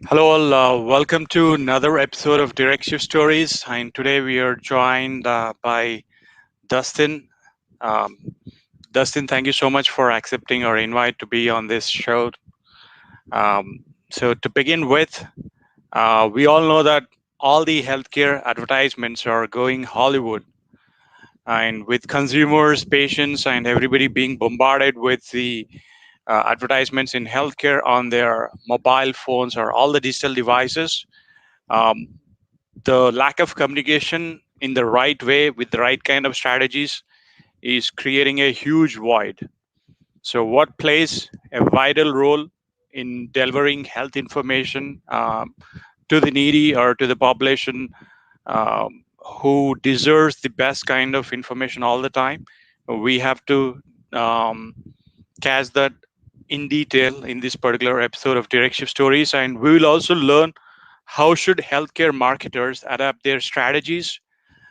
Hello, all. Welcome to another episode of Direct Shift Stories. And today we are joined by Dustin. Um, Dustin, thank you so much for accepting our invite to be on this show. So, to begin with, we all know that all the healthcare advertisements are going Hollywood, and with consumers, patients, and everybody being bombarded with the advertisements in healthcare on their mobile phones or all the digital devices. Um, the lack of communication in the right way with the right kind of strategies is creating a huge void. So, what plays a vital role in delivering health information to the needy or to the population who deserves the best kind of information all the time? We have to um, catch that in detail in this particular episode of Direct Shift Stories, and we will also learn how should healthcare marketers adapt their strategies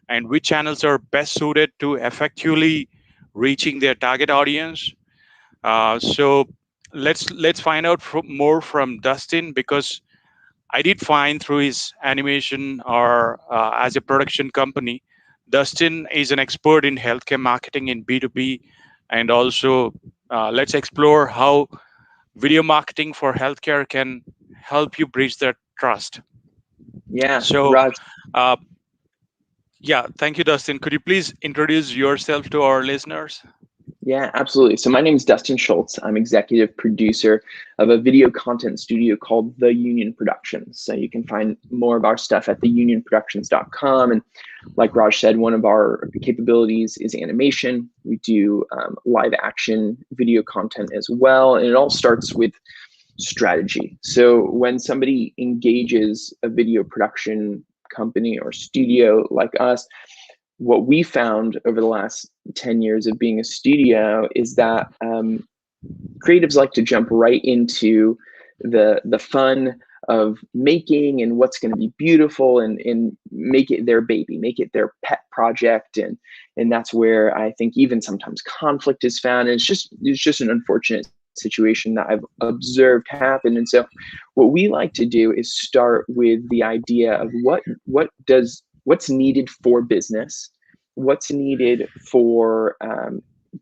and which channels are best suited to effectively reaching their target audience. So let's find out more from Dustin, because I did find through his animation or as a production company, Dustin is an expert in healthcare marketing in B2B, and also let's explore how video marketing for healthcare can help you bridge that trust. Yeah, So, Raj. uh, yeah, thank you, Dustin. Could you please introduce yourself to our listeners? Yeah, absolutely. So my name is Dustin Schultz. I'm executive producer of a video content studio called The Union Productions. So you can find more of our stuff at theunionproductions.com. And like Raj said, one of our capabilities is animation. We do live action video content as well. And it all starts with strategy. So when somebody engages a video production company or studio like us, what we found over the last 10 years of being a studio is that creatives like to jump right into the fun of making and what's going to be beautiful and make it their baby, make it their pet project. And that's where I think even sometimes conflict is found. And it's just an unfortunate situation that I've observed happen. And so what we like to do is start with the idea of what's needed for business, what's needed for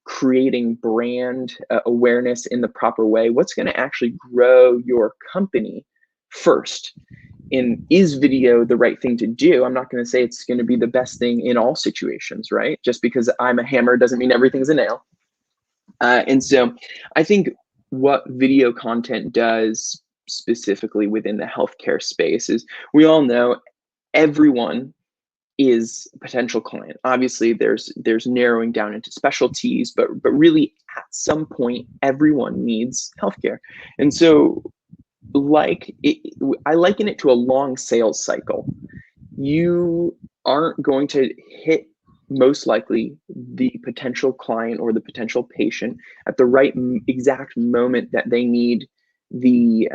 creating brand awareness in the proper way, what's going to actually grow your company first. And is video the right thing to do? I'm not going to say it's going to be the best thing in all situations, right? Just because I'm a hammer doesn't mean everything's a nail. And so I think what video content does specifically within the healthcare space is we all know everyone is a potential client. Obviously, there's narrowing down into specialties, but really at some point, everyone needs healthcare. And so I liken it to a long sales cycle. You aren't going to hit most likely the potential client or the potential patient at the right exact moment that they need the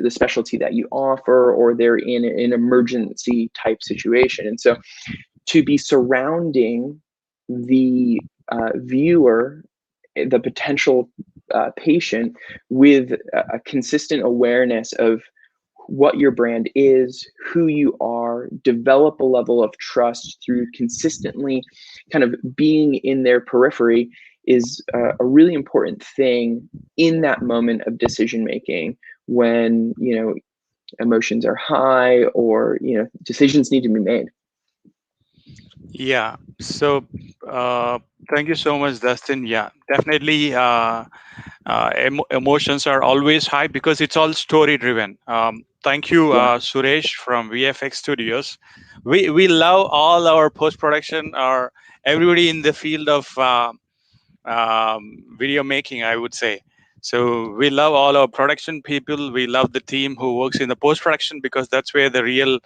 specialty that you offer, or they're in an emergency type situation. And so to be surrounding the viewer, the potential patient, with a consistent awareness of what your brand is, who you are, develop a level of trust through consistently kind of being in their periphery is a really important thing in that moment of decision making when, emotions are high or, decisions need to be made. Yeah. So, thank you so much, Dustin. Yeah, definitely. Emotions are always high because it's all story driven. Thank you, Yeah. Suresh from VFX Studios. We love all our post production, or everybody in the field of video making, I would say. So we love all our production people. We love the team who works in the post production because that's where the real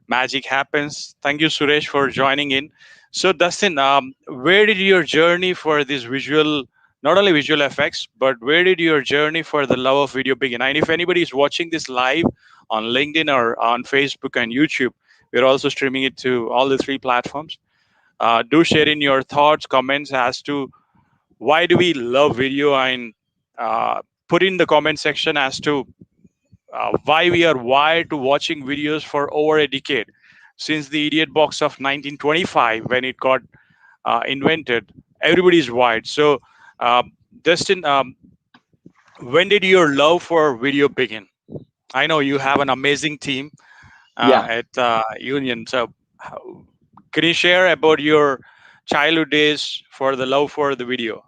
magic happens. Thank you, Suresh, for joining in. So, Dustin, where did your journey for this visual, not only visual effects, but where did your journey for the love of video begin? And if anybody is watching this live on LinkedIn or on Facebook and YouTube, we're also streaming it to all the three platforms. Do share in your thoughts, comments as to why do we love video, and put in the comment section as to why we are wired to watching videos for over a decade since the idiot box of 1925 when it got invented. Everybody's wired. So, uh, Dustin, when did your love for video begin? I know you have an amazing team Yeah. at Union. So, can you share about your childhood days for the love for the video?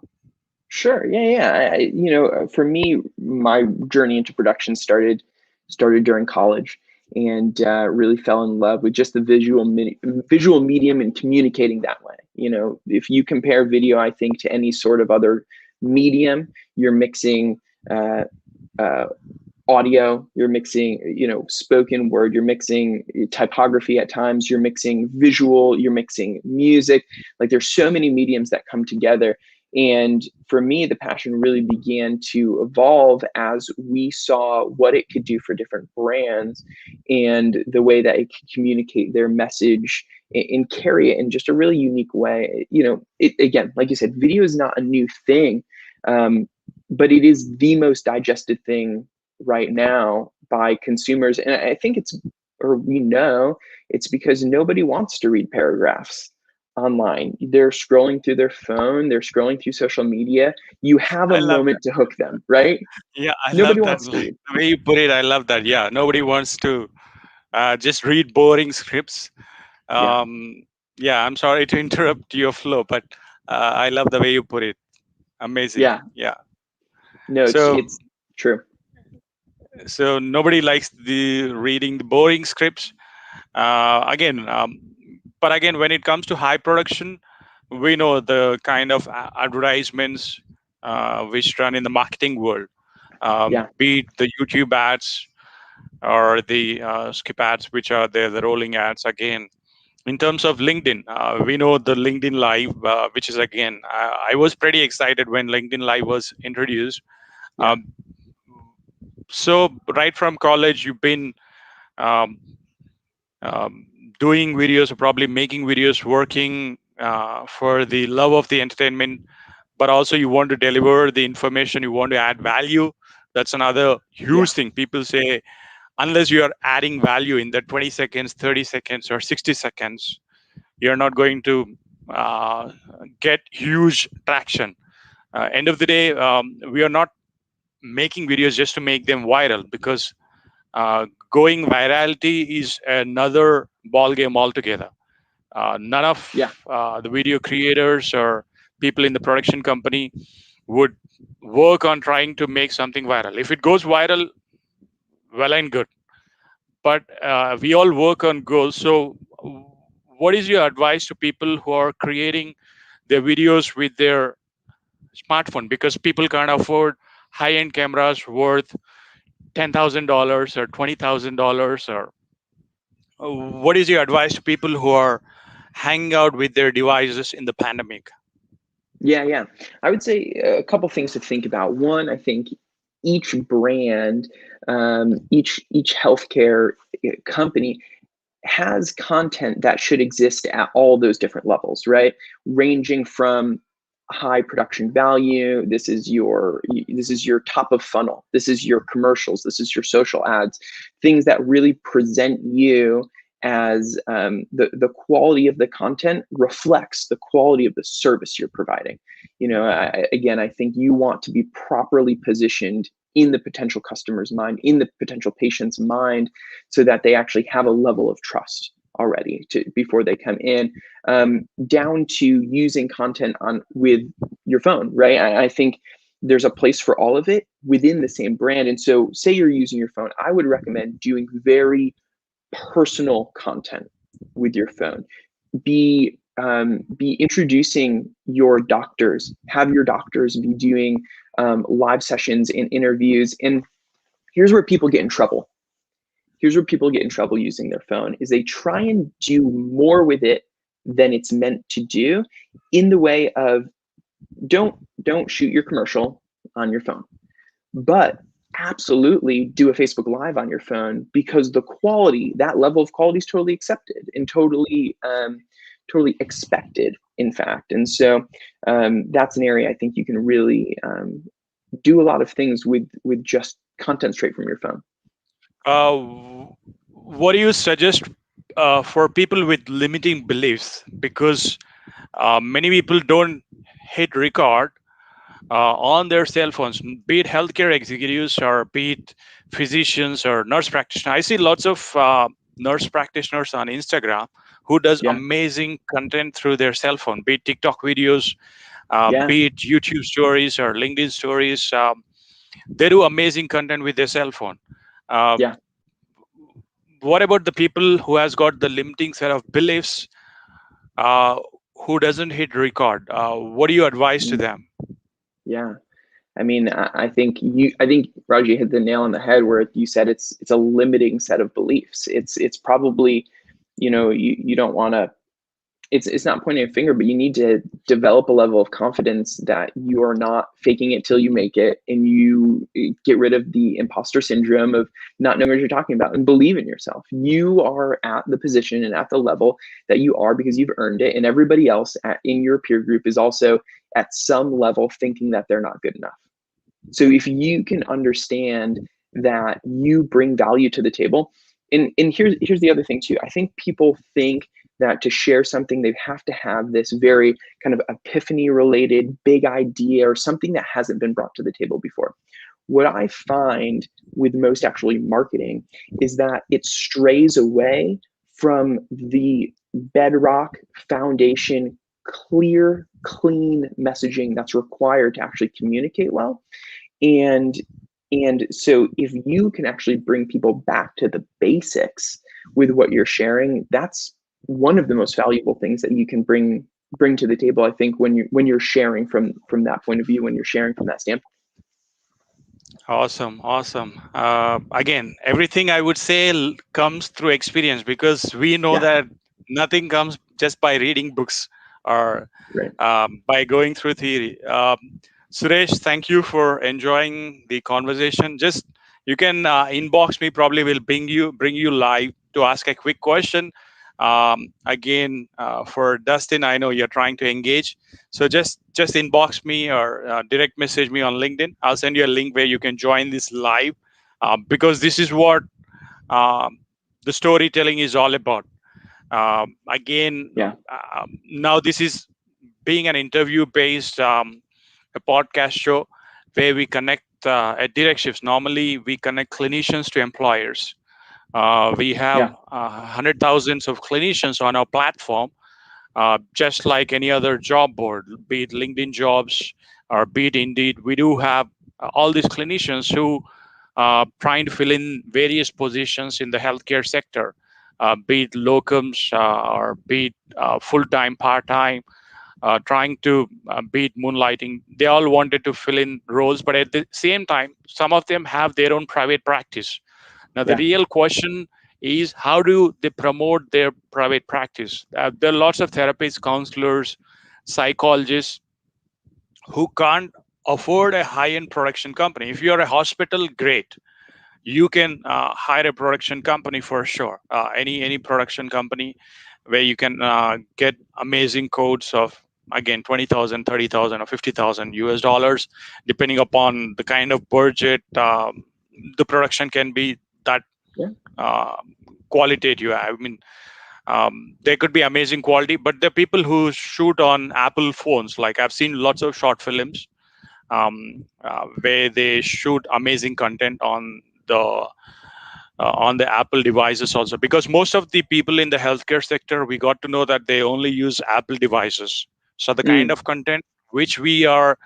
Sure. Yeah, yeah. For me, my journey into production started during college, and really fell in love with just the visual medium and communicating that way. If you compare video, I think, to any sort of other medium, you're mixing uh, uh, audio, you're mixing, spoken word, you're mixing typography at times, you're mixing visual, you're mixing music. Like, there's so many mediums that come together. And for me, the passion really began to evolve as we saw what it could do for different brands and the way that it could communicate their message and carry it in just a really unique way. Again, like you said, video is not a new thing, um, but it is the most digested thing right now by consumers. And I think we know it's because nobody wants to read paragraphs online. They're scrolling through their phone, they're scrolling through social media. You have a I love that. moment to hook them, right? Yeah, I Nobody love that. wants to Like read. the way you put it, I love that. Yeah, nobody wants to just read boring scripts. Yeah, Um, yeah, I'm sorry to interrupt your flow, but I love the way you put it. Amazing. yeah. Yeah. No, it's So, it's true. so nobody likes the reading the boring scripts. Again, but again, when it comes to high production, we know the kind of advertisements which run in the marketing world, Yeah, be it the YouTube ads or the skip ads, which are there, the rolling ads. Again, in terms of LinkedIn, we know the LinkedIn Live, which is again, I was pretty excited when LinkedIn Live was introduced. yeah, Um, so right from college, you've been um, um, doing videos, or probably making videos, working for the love of the entertainment, but also you want to deliver the information, you want to add value. That's another yeah, huge thing. People say, unless you are adding value in the 20 seconds, 30 seconds, or 60 seconds, you're not going to uh, get huge traction. End of the day, we are not making videos just to make them viral, because going virality is another ball game altogether. None yeah, of the video creators or people in the production company would work on trying to make something viral. If it goes viral, well and good. But we all work on goals. So, what is your advice to people who are creating their videos with their smartphone? Because people can't afford high-end cameras worth $10,000 or $20,000. Or what is your advice to people who are hanging out with their devices in the pandemic? yeah. I would say a couple things to think about. One, I think each brand, each healthcare company has content that should exist at all those different levels, right? Ranging from high production value. This is your top of funnel. This is your commercials. This is your social ads. Things that really present you as, the quality of the content reflects the quality of the service you're providing. Again, I think you want to be properly positioned in the potential customer's mind, in the potential patient's mind, so that they actually have a level of trust already before they come in, down to using content on with your phone, right? I think there's a place for all of it within the same brand. And so, say you're using your phone, I would recommend doing very personal content with your phone. Be be introducing your doctors, have your doctors be doing live sessions and interviews. And here's where people get in trouble. Here's where people get in trouble using their phone is they try and do more with it than it's meant to do, in the way of don't shoot your commercial on your phone, but absolutely do a Facebook Live on your phone, because the quality, that level of quality, is totally accepted and totally expected, in fact. And so that's an area I think you can really do a lot of things with just content straight from your phone. Uh, what do you suggest for people with limiting beliefs? Because many people don't hit record on their cell phones, be it healthcare executives or be it physicians or nurse practitioners. I see lots of nurse practitioners on Instagram who does Yeah, amazing content through their cell phone, be it TikTok videos, yeah, be it YouTube stories or LinkedIn stories. They do amazing content with their cell phone. Uh, yeah. what about the people who has got the limiting set of beliefs, uh, who doesn't hit record? What do you advise to Mm, them? yeah. I mean, I think Raji hit the nail on the head where you said it's a limiting set of beliefs. It's probably, you don't want to. It's not pointing a finger, but you need to develop a level of confidence that you are not faking it till you make it, and you get rid of the imposter syndrome of not knowing what you're talking about, and believe in yourself. You are at the position and at the level that you are because you've earned it, and everybody else in your peer group is also at some level thinking that they're not good enough. So if you can understand that you bring value to the table, and here's the other thing too. I think people think that to share something, they have to have this very kind of epiphany related big idea or something that hasn't been brought to the table before. What I find with most actually marketing is that it strays away from the bedrock foundation, clear, clean messaging that's required to actually communicate well. And and so if you can actually bring people back to the basics with what you're sharing, that's one of the most valuable things that you can bring to the table, I think, when you're sharing from that point of view, when you're sharing from that standpoint. Awesome, awesome. Again, everything I would say comes through experience, because we know Yeah, that nothing comes just by reading books or right. by going through theory. Suresh, thank you for enjoying the conversation. Just you can inbox me. Probably will bring you live to ask a quick question. Again, for Dustin, I know you're trying to engage, so just inbox me or direct message me on LinkedIn. I'll send you a link where you can join this live, because this is what um, the storytelling is all about. Again, Yeah, now this is being an interview based a podcast show where we connect at direct shifts. Normally, we connect clinicians to employers. We have yeah, hundred thousands of clinicians on our platform, just like any other job board, be it LinkedIn Jobs or be it Indeed. We do have all these clinicians who trying to fill in various positions in the healthcare sector, be it locums or be it full time, part time, trying to beat moonlighting. They all wanted to fill in roles, but at the same time, some of them have their own private practice. Now, the yeah, real question is, how do they promote their private practice? There are lots of therapists, counselors, psychologists who can't afford a high-end production company. If you're a hospital, great, you can hire a production company for sure. Any production company where you can get amazing codes of, again, 20,000, 30,000, or 50,000 US dollars, depending upon the kind of budget. The production can be that yeah, uh, qualitative. I mean, there could be amazing quality, but there are people who shoot on Apple phones. Like, I've seen lots of short films where they shoot amazing content on the Apple devices also, because most of the people in the healthcare sector, we got to know that they only use Apple devices. So the kind mm, of content which we are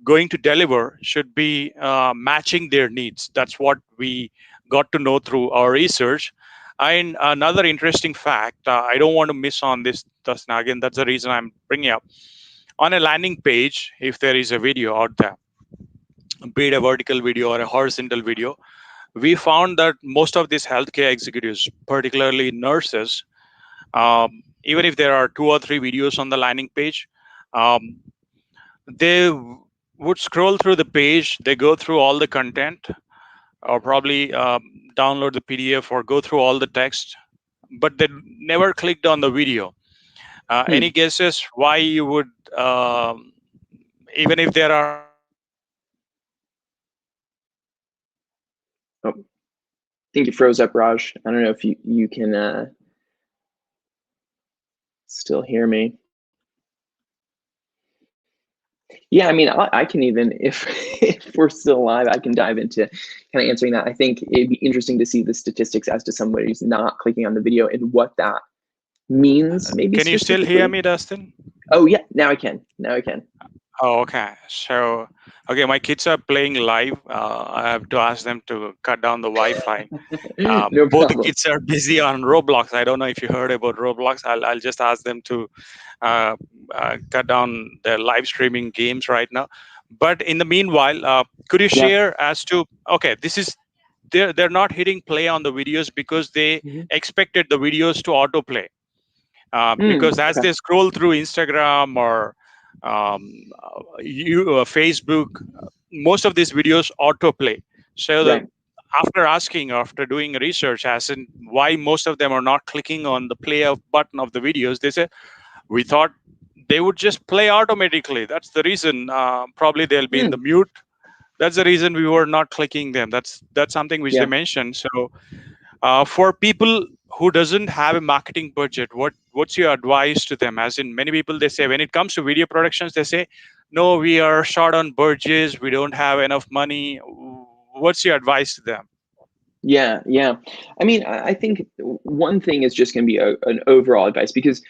going to deliver should be matching their needs. That's what we got to know through our research. And another interesting fact, I don't want to miss on this, Dustin. Again, that's the reason I'm bringing up. On a landing page, if there is a video out there, be it a vertical video or a horizontal video, we found that most of these healthcare executives, particularly nurses, even if there are two or three videos on the landing page, um, they would scroll through the page, they go through all the content, or probably download the PDF or go through all the text, but they never clicked on the video. Any Hmm. guesses why you would, even if there are hundreds of videos on the landing page, why they would not click on the video? Oh, I think you froze up, Raj. I don't know if you can still hear me. Yeah, I mean, I can even if if we're still alive, I can dive into kind of answering that. I think it'd be interesting to see the statistics as to somebody who's not clicking on the video and what that means, maybe Can you still hear specifically. me, Dustin? Oh yeah, now I can. Now I can. Oh, okay. So, okay, my kids are playing live. I have to ask them to cut down the Wi-Fi. No Both the problem. kids are busy on Roblox. I don't know if you heard about Roblox. I'll just ask them to uh, cut down their live streaming games right now. But in the meanwhile, could you Yeah. share as to, okay, this is, they're not hitting play on the videos because they Hmm. expected the videos to autoplay, because as Okay. they scroll through Instagram or Facebook, most of these videos autoplay. So Right. after asking, after doing research as in why most of them are not clicking on the play of button of the videos, they say we thought they would just play automatically. That's the reason. Probably they'll be in the Hmm. mute. That's the reason we were not clicking them. That's something which they Yeah. mentioned. So for people who doesn't have a marketing budget, what's your advice to them? As in, many people, they say when it comes to video productions, they say, no, we are short on budgets, we don't have enough money. What's your advice to them? Yeah. Yeah. I mean, I think one thing is just going to be an overall advice because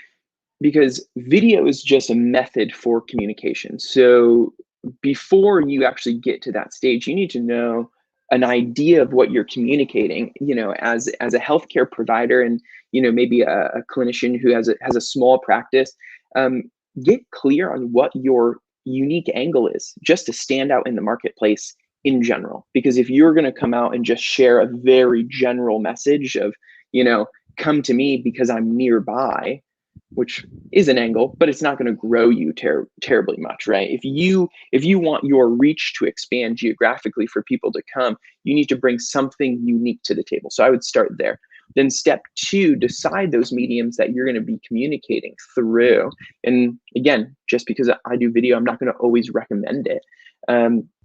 video is just a method for communication. So before you actually get to that stage, you need to know an idea of what you're communicating, as a healthcare provider and, maybe a clinician who has a small practice. um, get clear on what your unique angle is just to stand out in the marketplace in general. Because if you're going to come out and just share a very general message of, you know come to me because I'm nearby, which is an angle, but it's not going to grow you terribly much, right? If you want your reach to expand geographically for people to come, you need to bring something unique to the table. So I would start there. Then step two, decide those mediums that you're going to be communicating through. And again, just because I do video, I'm not going to always recommend it.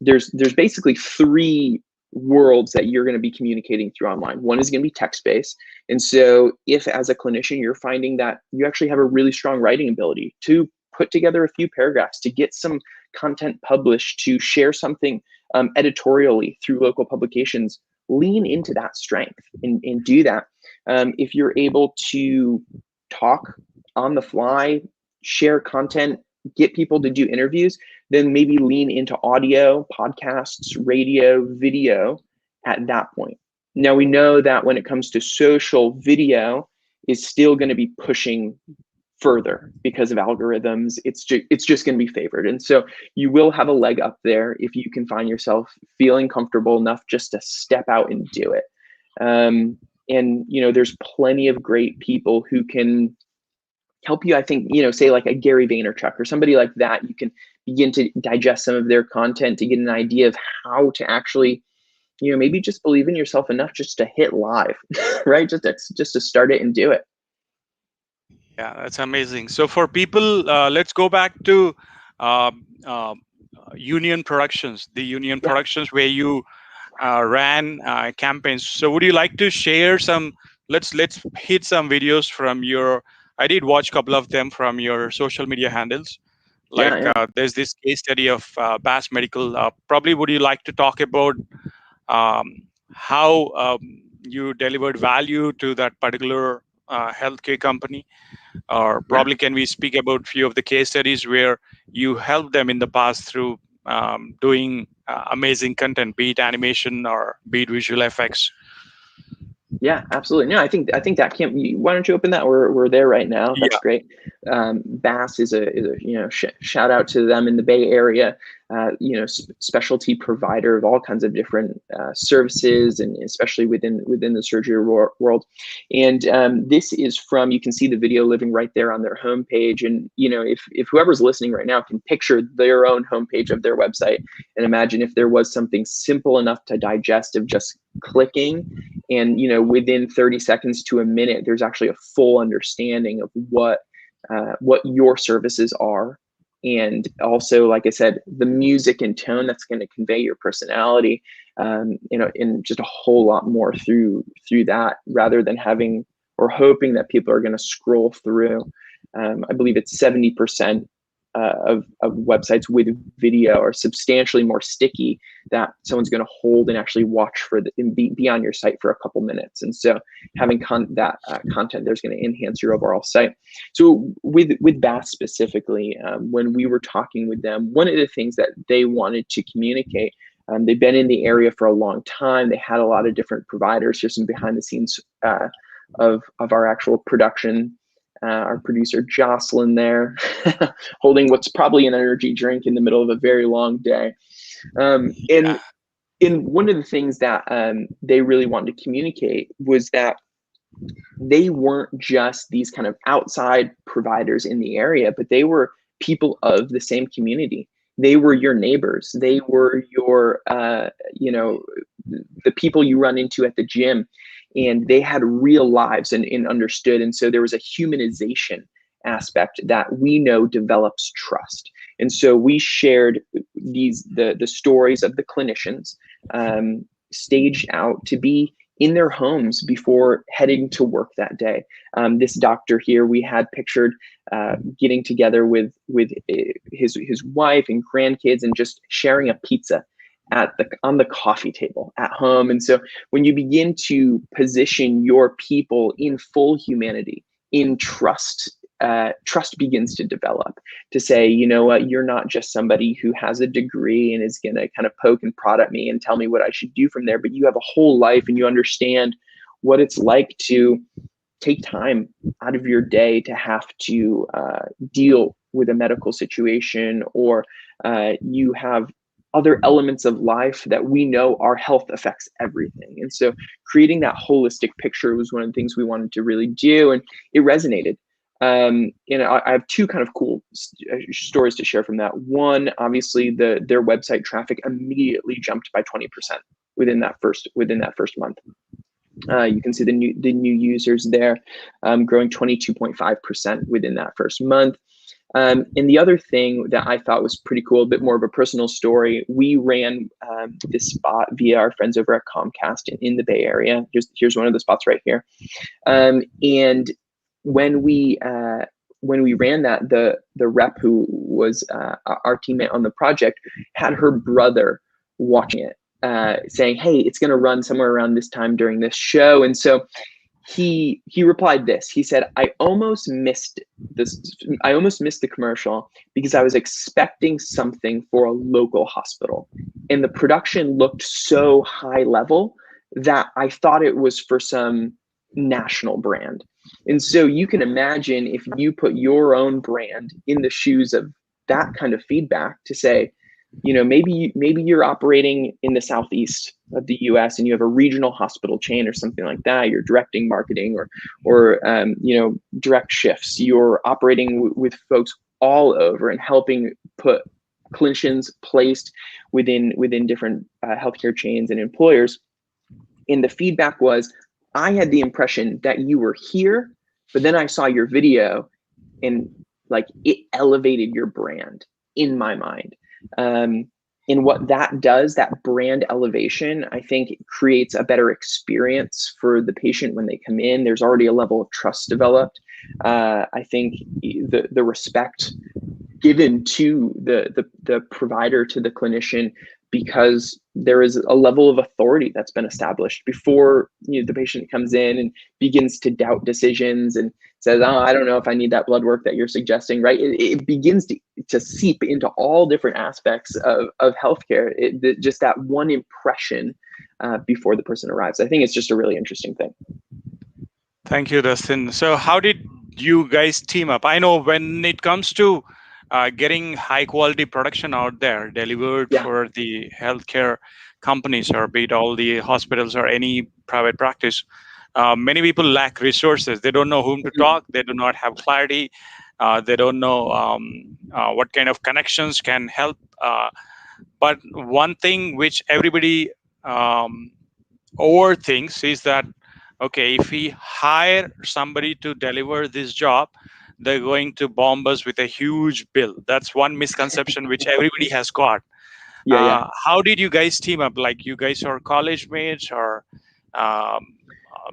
There's basically three worlds that you're going to be communicating through online. One is going to be text based, and so if as a clinician you're finding that you actually have a really strong writing ability to put together a few paragraphs, to get some content published, to share something editorially through local publications, lean into that strength and do that. If you're able to talk on the fly, share content, get people to do interviews, then maybe lean into audio, podcasts, radio, video at that point. Now we know that when it comes to social, video is still going to be pushing further because of algorithms. It's just going to be favored, and so you will have a leg up there if you can find yourself feeling comfortable enough just to step out and do it. And there's plenty of great people who can help you. I think, say like a Gary Vaynerchuk or somebody like that. You can begin to digest some of their content to get an idea of how to actually, maybe just believe in yourself enough just to hit live, right? Just to start it and do it. Yeah, that's amazing. So for people, let's go back to uh, uh, union productions, the union Yeah. productions where you ran campaigns. So would you like to share some? Let's hit some videos from your. I did watch a couple of them from your social media handles. Yeah. Like Yeah. there's this case study of Bass Medical. Probably would you like to talk about how you delivered value to that particular healthcare company? Or Yeah. probably can we speak about few of the case studies where you helped them in the past through doing amazing content, be it animation or be it visual effects? Yeah, absolutely. No, I think that can't. Why don't you open that? We're there right now. That's Yeah. great. Bass is a shout out to them in the Bay Area. Specialty provider of all kinds of different services, and especially within the surgery world. And this is from, you can see the video living right there on their homepage. And if whoever's listening right now can picture their own homepage of their website, and imagine if there was something simple enough to digest of just clicking, and within 30 seconds to a minute there's actually a full understanding of what your services are, and also, like I said, the music and tone that's going to convey your personality, and just a whole lot more through that, rather than having or hoping that people are going to scroll through. I believe it's 70% of websites with video are substantially more sticky, that someone's going to hold and actually watch and be on your site for a couple minutes. And so having that content there's going to enhance your overall site. So with Bath specifically, when we were talking with them, one of the things that they wanted to communicate, they've been in the area for a long time. They had a lot of different providers. Here's some behind the scenes of our actual production. Our producer Jocelyn there, holding what's probably an energy drink in the middle of a very long day. And one of the things that they really wanted to communicate was that they weren't just these kind of outside providers in the area, but they were people of the same community. They were your neighbors. They were your, the people you run into at the gym, and they had real lives and understood. And so there was a humanization aspect that we know develops trust. And so we shared the stories of the clinicians, staged out to be in their homes before heading to work that day. This doctor here we had pictured getting together with his wife and grandkids and just sharing a pizza on the coffee table at home. And so when you begin to position your people in full humanity, in trust, trust begins to develop, to say, you know what, you're not just somebody who has a degree and is going to kind of poke and prod at me and tell me what I should do from there, but you have a whole life and you understand what it's like to take time out of your day to have to deal with a medical situation, or you have other elements of life that we know our health affects everything. And so creating that holistic picture was one of the things we wanted to really do, and it resonated. I have two kind of cool stories to share from that. One, obviously, their website traffic immediately jumped by 20% within that first month. You can see the new users there, growing 22.5% within that first month. And the other thing that I thought was pretty cool, a bit more of a personal story, we ran this spot via our friends over at Comcast in the Bay Area. Here's one of the spots right here. And when we ran that, the rep who was our teammate on the project had her brother watching it, saying, "Hey, it's going to run somewhere around this time during this show." And so he replied this. He said, I almost missed the commercial because I was expecting something for a local hospital, and the production looked so high level that I thought it was for some national brand. And so you can imagine if you put your own brand in the shoes of that kind of feedback, to say, maybe you're operating in the southeast of the U.S. and you have a regional hospital chain or something like that. You're directing marketing or direct shifts. You're operating with folks all over and helping put clinicians placed within different healthcare chains and employers. And the feedback was, I had the impression that you were here, but then I saw your video and like it elevated your brand in my mind. And what that does, that brand elevation, I think creates a better experience for the patient when they come in. There's already a level of trust developed. I think the respect given to the provider, to the clinician, because there is a level of authority that's been established before the patient comes in and begins to doubt decisions and says, "Oh, I don't know if I need that blood work that you're suggesting," right? It begins to seep into all different aspects of healthcare. Just that one impression before the person arrives. I think it's just a really interesting thing. Thank you, Dustin. So, how did you guys team up? I know when it comes to getting high quality production out there delivered Yeah. for the healthcare companies, or be it all the hospitals or any private practice, many people lack resources. They don't know whom to Mhm. talk. They do not have clarity. They don't know what kind of connections can help. But one thing which everybody um, overthinks is that, okay, if we hire somebody to deliver this job, they're going to bomb us with a huge bill. That's one misconception which everybody has got. Yeah, yeah. How did you guys team up? Like, you guys are college mates, or um,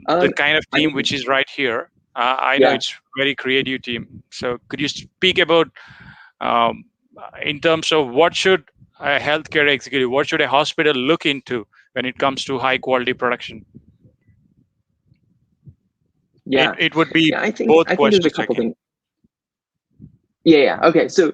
the Um, kind of I team mean, which is right here? I know yeah. it's very creative team. So could you speak about, um, in terms of what should a healthcare executive, what should a hospital look into when it comes to high quality production? it, Yeah. it would be Yeah, both I think there's a questions couple again. things. Yeah, yeah. Okay. So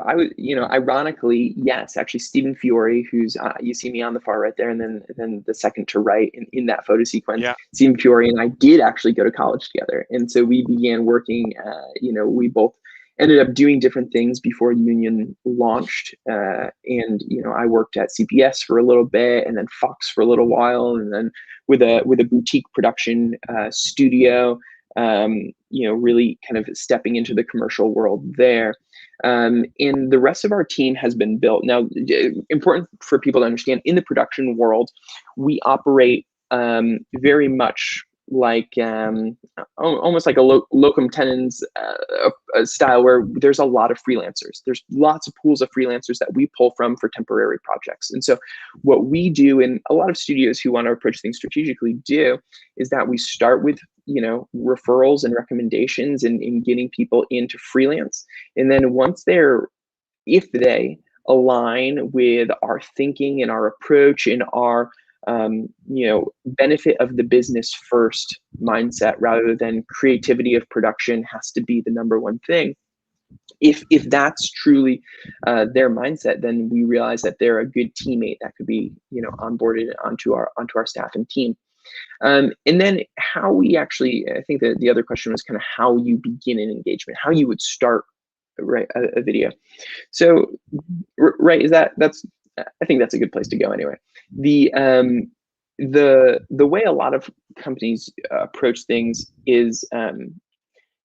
I would, ironically, yes, actually, Stephen Fiore, who's you see me on the far right there, and then the second to right in that photo sequence, Yeah, Stephen Fiore and I did actually go to college together, and so we began working. We both ended up doing different things before Union launched, and I worked at CPS for a little bit, and then Fox for a little while, and then with a boutique production studio, really kind of stepping into the commercial world there. And the rest of our team has been built. Now, important for people to understand, in the production world, we operate very much like almost like a locum tenens a style, where there's a lot of freelancers. There's lots of pools of freelancers that we pull from for temporary projects. And so what we do, and a lot of studios who want to approach things strategically do, is that we start with referrals and recommendations, and in getting people into freelance. And then once if they align with our thinking and our approach and our benefit of the business first mindset, rather than creativity of production has to be the number one thing. If that's truly their mindset, then we realize that they're a good teammate that could be onboarded onto our staff and team. And then how we actually, I think that the other question was kind of how you begin an engagement, how you would start, right, a video. So, right, I think that's a good place to go anyway. The way a lot of companies approach things is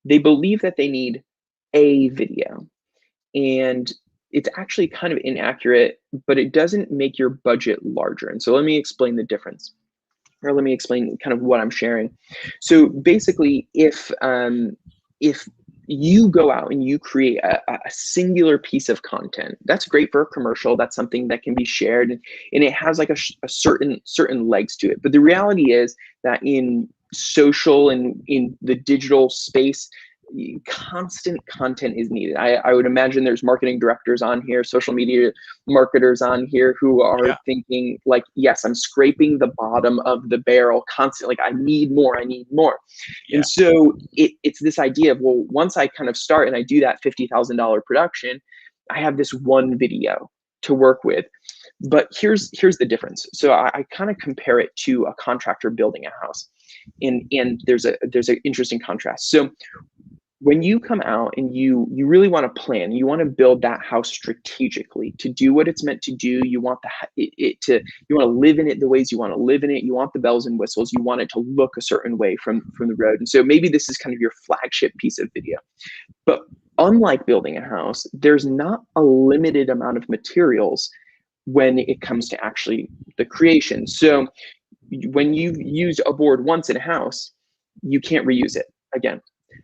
they believe that they need a video, and it's actually kind of inaccurate, but it doesn't make your budget larger. And so let me explain the difference, or let me explain kind of what I'm sharing. So basically, if you go out and you create a singular piece of content, that's great for a commercial. That's something that can be shared, and it has like a certain legs to it. But the reality is that in social and in the digital space, constant content is needed. I would imagine there's marketing directors on here, social media marketers on here, who are yeah, thinking like, yes, I'm scraping the bottom of the barrel constantly. Like, I need more, I need more. yeah, And so it's this idea of, well, once I kind of start and I do that $50,000 production, I have this one video to work with. But here's the difference. So I kind of compare it to a contractor building a house. And there's an interesting contrast. So when you come out and you really want to plan, you want to build that house strategically to do what it's meant to do. You want you want to live in it the ways you want to live in it. You want the bells and whistles. You want it to look a certain way from the road. And so maybe this is kind of your flagship piece of video. But unlike building a house, there's not a limited amount of materials when it comes to actually the creation. So when you've used a board once in a house, you can't reuse it again.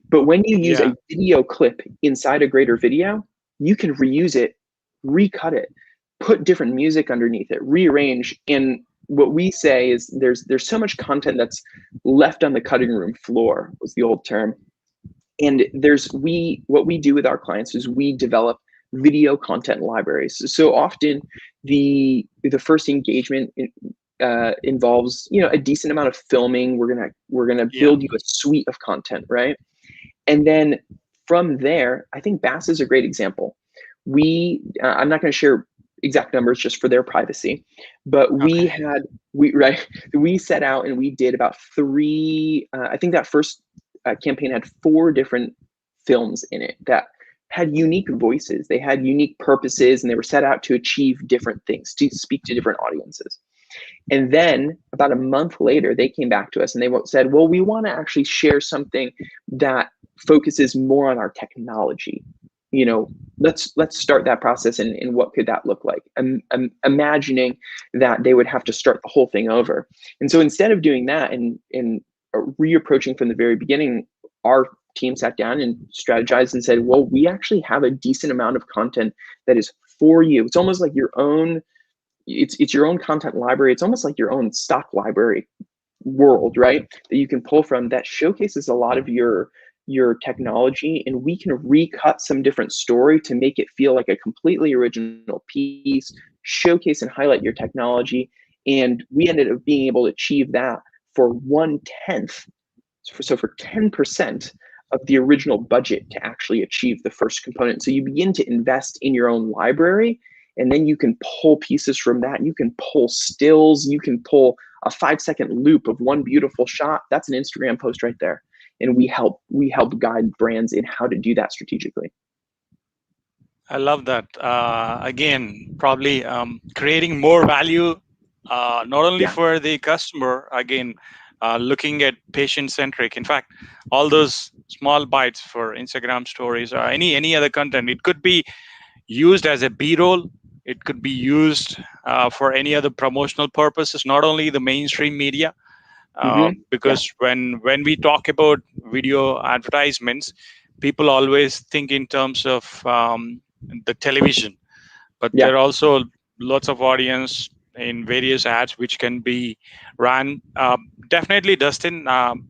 But when you use yeah, a video clip inside a greater video, you can reuse it, recut it, put different music underneath it, rearrange. And what we say is there's so much content that's left on the cutting room floor, was the old term. And what we do with our clients is we develop video content libraries. So often the first engagement involves a decent amount of filming. We're gonna yeah, build you a suite of content, right? And then from there, I think Bass is a great example. I'm not going to share exact numbers just for their privacy. But Okay. we set out and we did about three. I think that first campaign had four different films in it that had unique voices. They had unique purposes, and they were set out to achieve different things, to speak to different audiences. And then about a month later, they came back to us and they said, well, we want to actually share something that focuses more on our technology. You know, let's start that process, and what could that look like? Imagining that they would have to start the whole thing over. And so instead of doing that and reapproaching from the very beginning, our team sat down and strategized and said, well, we actually have a decent amount of content that is for you. It's almost like your own, it's your own content library. It's almost like your own stock library world, right? That you can pull from that showcases a lot of your technology, and we can recut some different story to make it feel like a completely original piece, showcase and highlight your technology. And we ended up being able to achieve that for 1/10. So for 10% of the original budget to actually achieve the first component. So you begin to invest in your own library, and then you can pull pieces from that. You can pull stills, you can pull a 5-second loop of one beautiful shot. That's an Instagram post right there. And we help guide brands in how to do that strategically. I love that. Again, probably creating more value, not only Yeah. for the customer, again, looking at patient centric. In fact, all those small bites for Instagram stories or any other content, it could be used as a B-roll. It could be used for any other promotional purposes, not only the mainstream media. Yeah. Because when we talk about video advertisements, people always think in terms of the television, but Yeah. there are also lots of audience in various ads which can be run. Definitely, Dustin.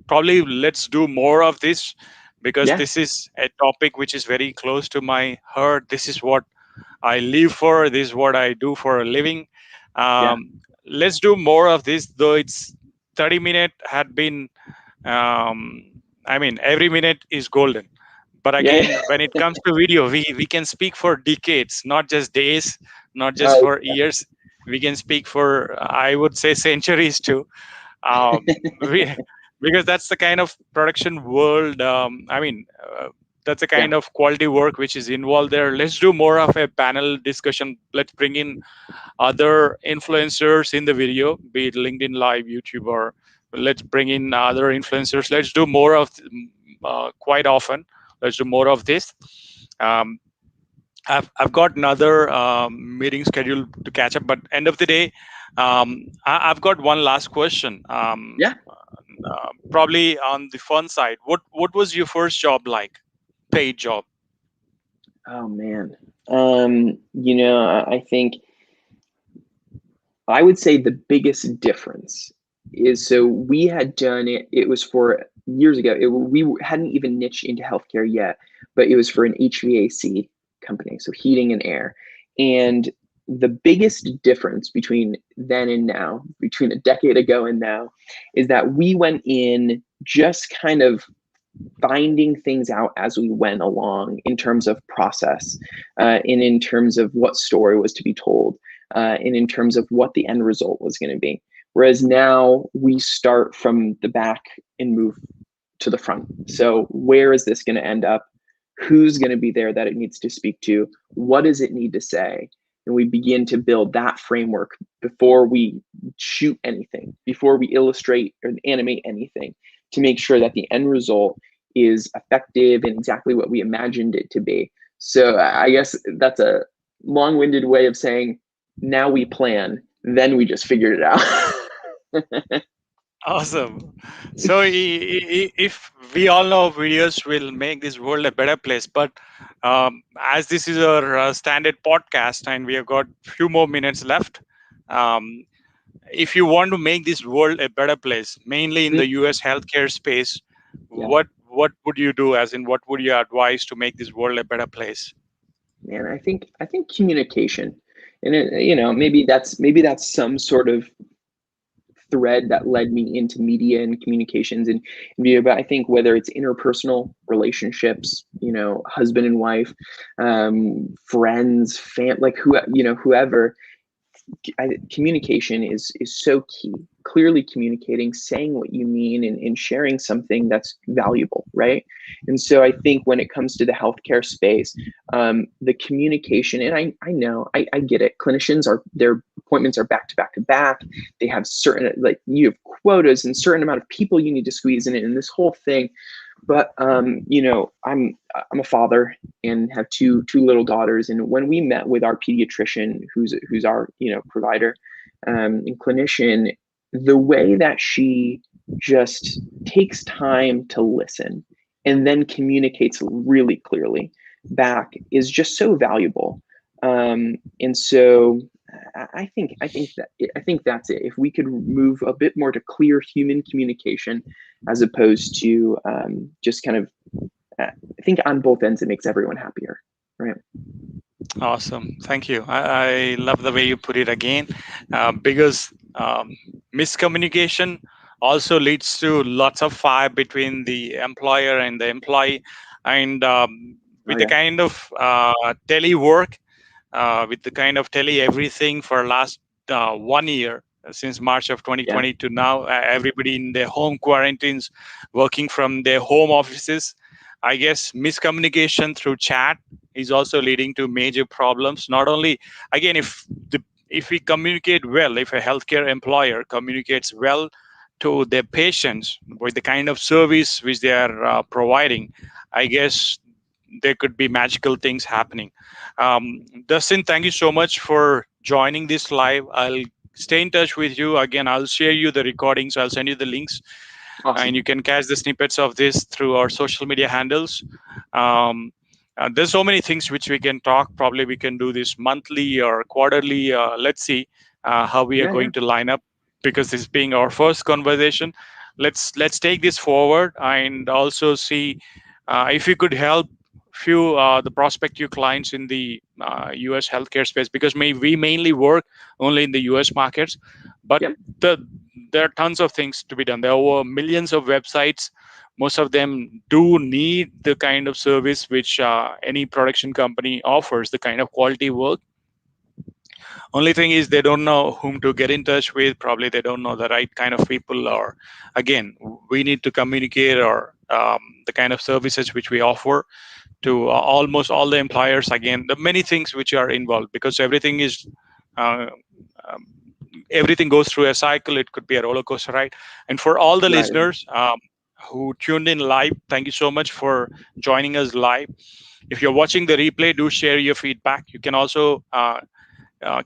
Probably let's do more of this because Yeah. this is a topic which is very close to my heart. This is what I live for. This is what I do for a living. Yeah. Let's do more of this, though it's 30 minutes had been, I mean, every minute is golden. But Yeah. again, when it comes to video, we can speak for decades, not just days, not just Oh, for years. We can speak for, I would say, centuries too. We, because that's the kind of production world. That's the yeah. kind of quality work which is involved there. Let's do more of a panel discussion. Let's bring in other influencers in the video, be it LinkedIn Live, YouTube, or let's bring in other influencers. Let's do more of quite often. Let's do more of this. Um, I've got another meeting scheduled to catch up, but end of the day, I've got one last question. Yeah. Probably on the fun side, what was your first job like? Paid job. Oh man. I think I would say the biggest difference is, so we had done it. It was for years ago. We hadn't even niched into healthcare yet, but it was for an HVAC company, so heating and air. And the biggest difference between then and now, between a decade ago and now, is that we went in just kind of finding things out as we went along in terms of process, and in terms of what story was to be told, and in terms of what the end result was going to be. Whereas now we start from the back and move to the front. So where is this going to end up? Who's going to be there that it needs to speak to? What does it need to say? And we begin to build that framework before we shoot anything, before we illustrate or animate anything, to make sure that the end result is effective and exactly what we imagined it to be. So I guess that's a long-winded way of saying, now we plan, then we just figured it out. Awesome. So, if we all know videos will make this world a better place, but as this is our standard podcast and we have got few more minutes left, um, if you want to make this world a better place, mainly in the US healthcare space, Yeah, what would you do? As in, what would you advise to make this world a better place? man, I think communication, and maybe that's some sort of thread that led me into media and communications and video. But I think whether it's interpersonal relationships, husband and wife, friends, like whoever, communication is so key. Clearly communicating, saying what you mean, and sharing something that's valuable, right? And so I think when it comes to the healthcare space, the communication, and I know, I get it. Clinicians their appointments are back to back to back. They have certain, like, you have quotas and certain amount of people you need to squeeze in it, and this whole thing. But I'm a father and have two little daughters. And when we met with our pediatrician, who's our provider and clinician, the way that she just takes time to listen and then communicates really clearly back is just so valuable. And so I think that's it. If we could move a bit more to clear human communication, as opposed to just kind of, I think on both ends it makes everyone happier, right? Awesome. Thank you. I love the way you put it again, because miscommunication also leads to lots of fire between the employer and the employee. And Oh with the yeah. kind of telework, with the kind of tele everything for last 1 year, since March of Yeah. 2020 to now, everybody in their home quarantines, working from their home offices. I guess miscommunication through chat is also leading to major problems. Not only, again, if we communicate well, if a healthcare employer communicates well to their patients with the kind of service which they are providing, I guess there could be magical things happening. Dustin, thank you so much for joining this live. I'll stay in touch with you again. I'll share you the recordings. I'll send you the links, and Awesome. you can catch the snippets of this through our social media handles. Um, there's so many things which we can talk. Probably we can do this monthly or quarterly. Let's see how we are Yeah. Yeah. going to line up, because this being our first conversation. Let's take this forward and also see if we could help few the prospective clients in the U.S. healthcare space, because we mainly work only in the U.S. markets, but Yep. the there are tons of things to be done. There are over millions of websites. Most of them do need the kind of service which any production company offers, the kind of quality work. Only thing is they don't know whom to get in touch with. Probably they don't know the right kind of people, or again, we need to communicate, or the kind of services which we offer to almost all the employers. Again, the many things which are involved, because everything is uh, um, everything goes through a cycle. It could be a roller coaster ride. And for all the Right. listeners who tuned in live, thank you so much for joining us live. If you're watching the replay, do share your feedback. You can also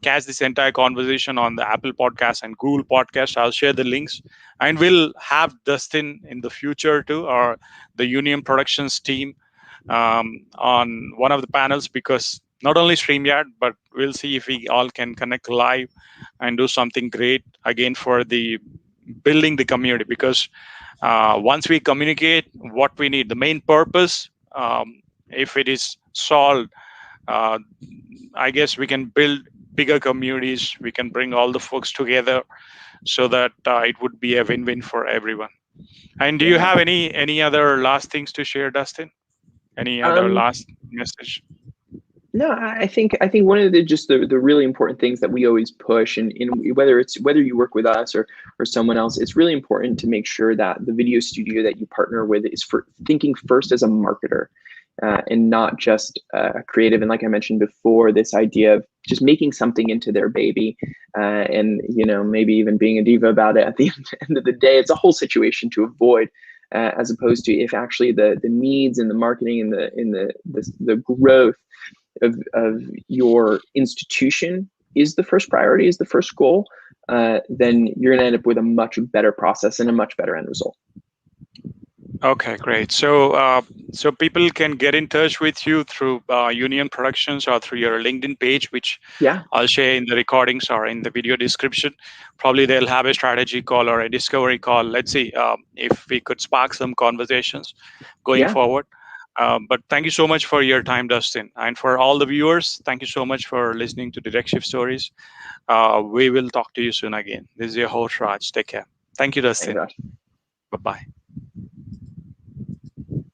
catch this entire conversation on the Apple Podcast and Google Podcast. I'll share the links, and we'll have Dustin in the future too, or the Union Productions team on one of the panels, because not only StreamYard, but we'll see if we all can connect live and do something great again for the building the community. Because once we communicate what we need, the main purpose, if it is solved, uh, I guess we can build bigger communities. We can bring all the folks together so that it would be a win-win for everyone. And do you Yeah. have any other last things to share, Dustin? Any other Um, last message? no, I think one of the really important things that we always push, and whether you work with us or someone else, it's really important to make sure that the video studio that you partner with is for thinking first as a marketer, and not just a creative. And like I mentioned before, this idea of just making something into their baby, and maybe even being a diva about it at the end of the day. It's a whole situation to avoid. As opposed to if actually the needs and the marketing and the growth of your institution is the first priority, is the first goal, then you're going to end up with a much better process and a much better end result. Okay, great. So people can get in touch with you through Union Productions or through your LinkedIn page, which Yeah. I'll share in the recordings or in the video description. Probably they'll have a strategy call or a discovery call. Let's see if we could spark some conversations going Yeah. forward. But thank you so much for your time, Dustin. And for all the viewers, thank you so much for listening to Direct Shift Stories. We will talk to you soon again. This is your host, Raj. Take care. Thank you, Thanks, Dustin. Raj. Bye bye.